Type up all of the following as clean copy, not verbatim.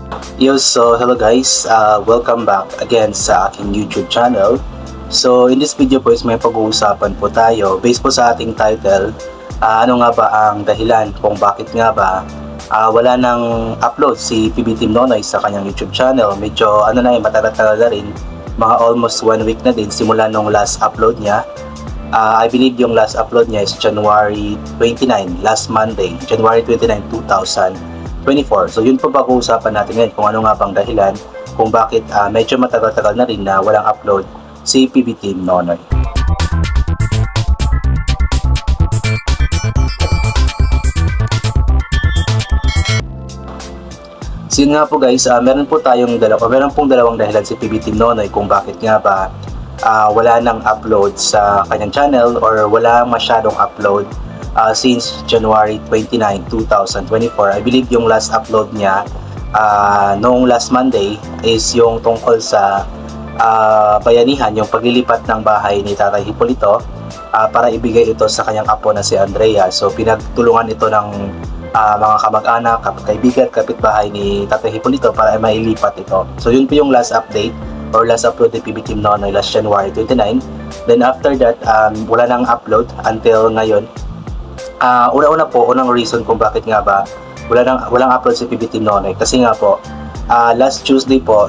Hello guys, welcome back again sa aking YouTube channel. So in this video po is may pag-uusapan po tayo based po sa ating title. Ano nga ba ang dahilan kung bakit nga ba wala nang upload si PB Team Nonoy sa kanyang YouTube channel. Medyo matagal-tagal na rin, mga almost 1 week na din simula nung last upload niya. I believe yung last upload niya is January 29, last Monday, January 29, 2024. So yun po pag-uusapan natin ngayon kung ano nga bang dahilan kung bakit medyo matagal-tagal na rin na walang upload si PB Team Nonoy. So yun nga po guys, meron pong dalawang dahilan si PB Team Nonoy kung bakit nga ba wala nang upload sa kanyang channel or wala masyadong upload since January 29, 2024. I believe yung last upload niya noong last Monday is yung tungkol sa bayanihan, yung paglilipat ng bahay ni Tatay Hipolito para ibigay ito sa kanyang apo na si Andrea. So pinagtulungan ito ng mga kamag-anak, kaibigan, kapitbahay ni Tatay Hipolito para mailipat ito. So yun po yung last update or last upload ni PB Team Nonoy last January 29. Then after that, wala nang upload until ngayon. Unang reason kung bakit nga ba walang upload si PB Team Nonoy kasi nga po last Tuesday po,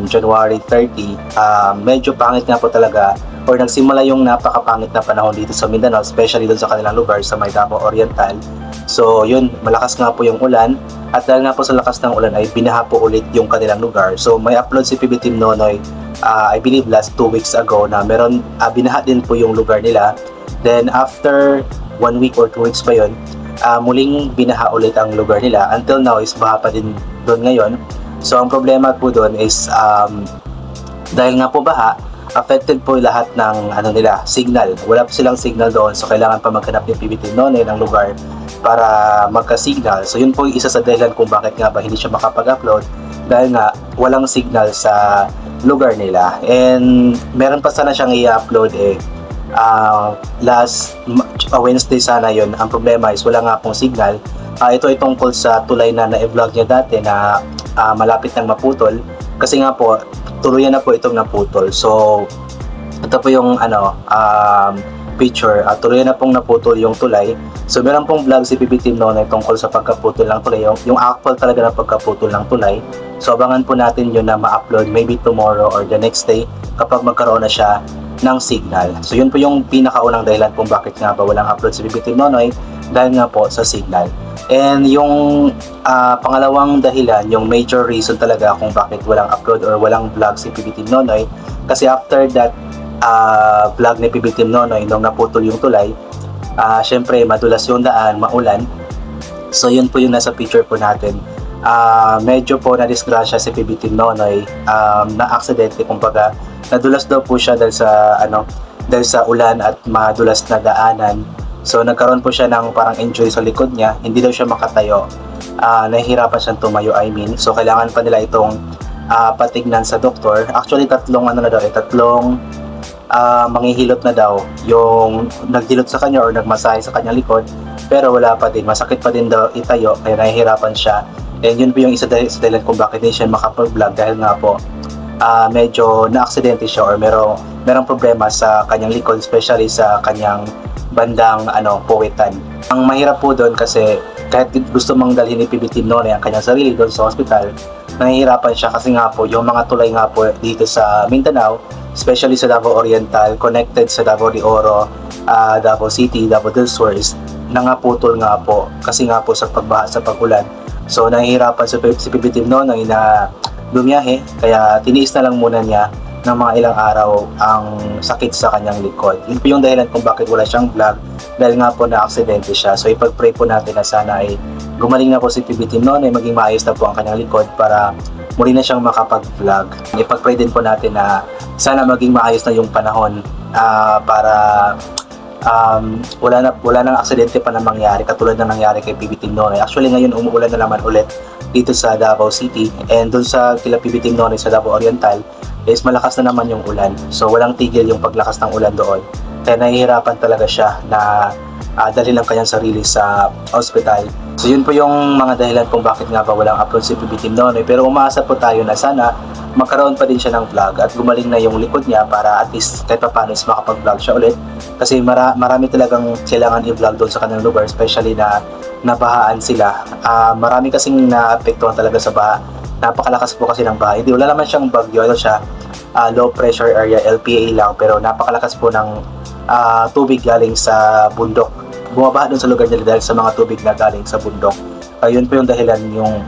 January 30, medyo pangit nga po talaga or nagsimula yung napakapangit na panahon dito sa Mindanao, especially doon sa kanilang lugar sa May Davao Oriental. So yun, malakas nga po yung ulan at dahil nga po sa lakas ng ulan ay binaha po ulit yung kanilang lugar. So may upload si PB Team Nonoy I believe last 2 weeks ago na meron binaha din po yung lugar nila. Then after 1 week or 2 weeks pa yun, muling binaha ulit ang lugar nila. Until now is baha pa din doon ngayon. So ang problema po doon is dahil nga po baha, affected po lahat ng signal. Wala po silang signal doon, so kailangan pa maghanap ni PB Team Nonoy ng lugar para magka-signal. So yun po yung isa sa dahilan kung bakit nga ba hindi siya makapag-upload dahil nga walang signal sa lugar nila. And meron pa sana siyang i-upload last Wednesday sana yun. Ang problema is wala nga pong signal. Ito ay tungkol sa tulay na na-vlog niya dati na malapit nang maputol kasi nga po tuluyan na po itong naputol. So ito po yung picture, tuluyan na pong naputol yung tulay. So meron pong vlog si PB Team Nonoy tungkol sa pagkaputol ng tulay, yung actual talaga na pagkaputol ng tulay. So abangan po natin yun na ma-upload maybe tomorrow or the next day kapag magkaroon na siya ng signal. So yun po yung pinakaunang dahilan kung bakit nga ba walang upload si PB Team Nonoy, dahil nga po sa signal. And yung pangalawang dahilan, yung major reason talaga kung bakit walang upload or walang vlog si PB Team Nonoy, kasi after that vlog ni PB Team Nonoy nung naputol yung tulay, syempre madulas yung daan, maulan. So yun po yung nasa picture po natin. Medyo po na-disgrasya si PB Team Nonoy, na-aksidente kumbaga. Nadulas daw po siya dahil sa ulan at madulas na daanan. So nagkaroon po siya ng parang injury sa likod niya, hindi daw siya makatayo. Nahihirapan siyang tumayo, So kailangan pa nila itong patignan sa doktor. Actually tatlong manghihilot na daw yung naghilot sa kanya or nagmasahe sa kanyang likod, pero wala pa din, masakit pa din daw itayo kaya nahihirapan siya. And yun po yung isa sa dahilan kung bakit hindi siya makapag-vlog dahil nga po medyo na-aksidente siya or merong problema sa kanyang likod, especially sa kanyang bandang powetan. Ang mahirap po doon kasi kahit gusto mang dalhin ni PB Team Nonoy ang kanyang sarili doon sa hospital, nahihirapan siya kasi nga po yung mga tulay nga po dito sa Mindanao, especially sa Davao Oriental, connected sa Davao de Oro, Davao City, Davao del Sur, is nangaputol nga po kasi nga po sa pagbaha sa pag-ulan. So nahihirapan si PB Team Nonoy na bumiyahe, kaya tiniis na lang muna niya ng mga ilang araw ang sakit sa kanyang likod. Yun po yung dahilan kung bakit wala siyang vlog, dahil nga po na-aksidente siya. So ipag-pray po natin na sana ay gumaling na po si PB Team Nonoy, maging maayos na po ang kanyang likod para muli na siyang makapag-vlog. Ipag-pray din po natin na sana maging maayos na yung panahon para wala nang aksidente pa na mangyari katulad na nangyari kay PB Team Nonoy. Actually ngayon umuulan na naman ulit dito sa Davao City, and doon sa kila PB Team Nonoy sa Davao Oriental is malakas na naman yung ulan. So walang tigil yung paglakas ng ulan doon. Kaya nahihirapan talaga siya na dalhin lang kanyang sarili sa hospital. So yun po yung mga dahilan kung bakit nga ba walang upload si PB Team Nonoy. Pero umaasa po tayo na sana magkaroon pa din siya ng vlog at gumaling na yung likod niya para at least kahit pa paano is makapag-vlog siya ulit. Kasi marami talagang kailangan i-vlog doon sa kanilang lugar, especially na nabahaan sila. Marami kasing naapektuhan talaga sa baha. Napakalakas po kasi ng baha. Hindi, wala naman siyang bagyo. Ano siya, low pressure area, LPA lang. Pero napakalakas po ng tubig galing sa bundok. Bumabaha doon sa lugar nila dahil sa mga tubig na galing sa bundok. Yun po yung dahilan yung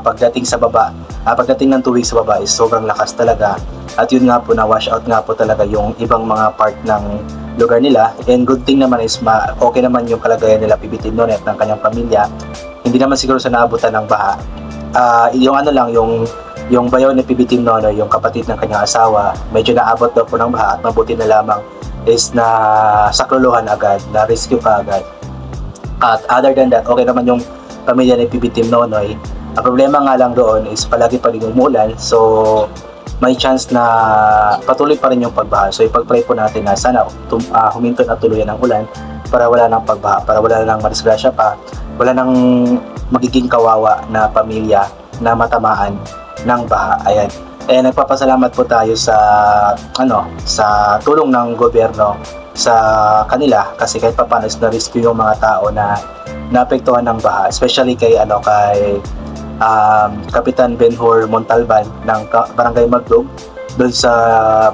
pagdating sa baba. Pagdating ng tubig sa baba is sobrang lakas talaga. At yun nga po, na wash out nga po talaga yung ibang mga part ng lugar nila. And good thing naman is okay naman yung kalagayan nila PB Team Nonoy at ng kanyang pamilya. Hindi naman siguro sa naabutan ng baha. Yung ano lang, yung bayaw ni PB Team Nonoy, yung kapatid ng kanyang asawa, medyo naabot daw po ng baha at mabuti na lamang is na sakluluhan agad, na rescue ka agad. At other than that, okay naman yung pamilya ni PB Team Nonoy. Ang problema nga lang doon is palagi pa rin umulan, so may chance na patuloy pa rin yung pagbaha. So ipag-pray po natin na sana huminto na tuluyan ng ulan para wala nang pagbaha, para wala nang madisgrasya pa, wala nang magiging kawawa na pamilya na matamaan ng baha. Ayan. Nagpapasalamat po tayo sa sa tulong ng gobyerno sa kanila, kasi kahit papaano is na-rescue yung mga tao na naapektuhan ng baha, especially kay Kapitan Benhur Montalban ng Barangay Magdog doon sa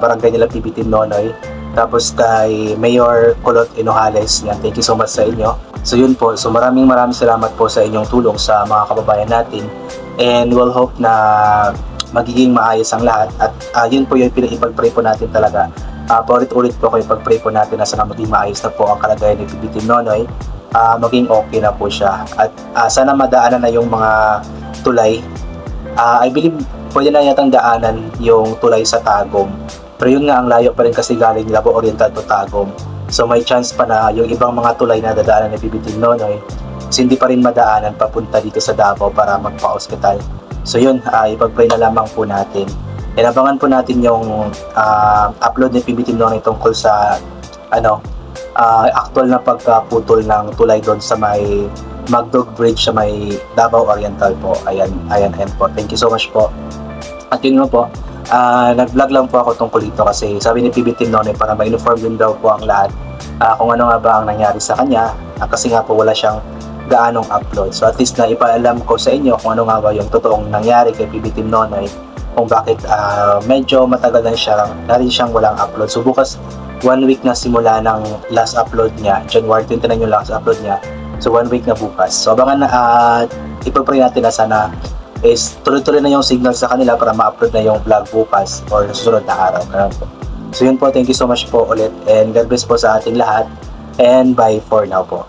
barangay nila PB Team Nonoy, tapos kay Mayor Colot Hinojales. Yan, thank you so much sa inyo. So yun po, so maraming salamat po sa inyong tulong sa mga kababayan natin, and we'll hope na magiging maayos ang lahat. At yun po yung ipag-pray po natin talaga. Paulit-ulit po kayo ipag-pray po natin na sana maging maayos na po ang kalagayan ni PB Team Nonoy, maging okay na po siya, at sana madaanan na yung mga tulay. I believe pwede na yatang daanan yung tulay sa Tagum, pero yun nga, ang layo pa rin kasi galing Davao Oriental to Tagum. So may chance pa na yung ibang mga tulay na dadaanan ni PB Team Nonoy hindi pa rin madaanan papunta dito sa Davao para magpa-hospital. So yun, ipag-pray na lamang po natin. Inabangan po natin yung upload ni PB Team Nonoy tungkol sa actual na pagputol ng tulay doon sa may Magdog Bridge sa may Davao Oriental po. Ayan po. Thank you so much po. At yun nga po, nag-vlog lang po ako tungkol dito kasi sabi ni PB Team Nonoy para ma-inform din daw po ang lahat kung ano nga ba ang nangyari sa kanya, kasi nga po wala siyang gaanong upload. So at least na ipaalam ko sa inyo kung ano nga ba yung totoong nangyari kay PB Team Nonoy, kung bakit medyo matagal na rin siyang walang upload. So bukas, 1 week na simula ng last upload niya, January 29 yung last upload niya. So 1 week na bukas. So abangan na, ipag-pray natin na sana is tuloy-tuloy na yung signal sa kanila para ma-upload na yung vlog bukas or susunod na araw. So yun po, thank you so much po ulit, and God bless po sa ating lahat, and bye for now po.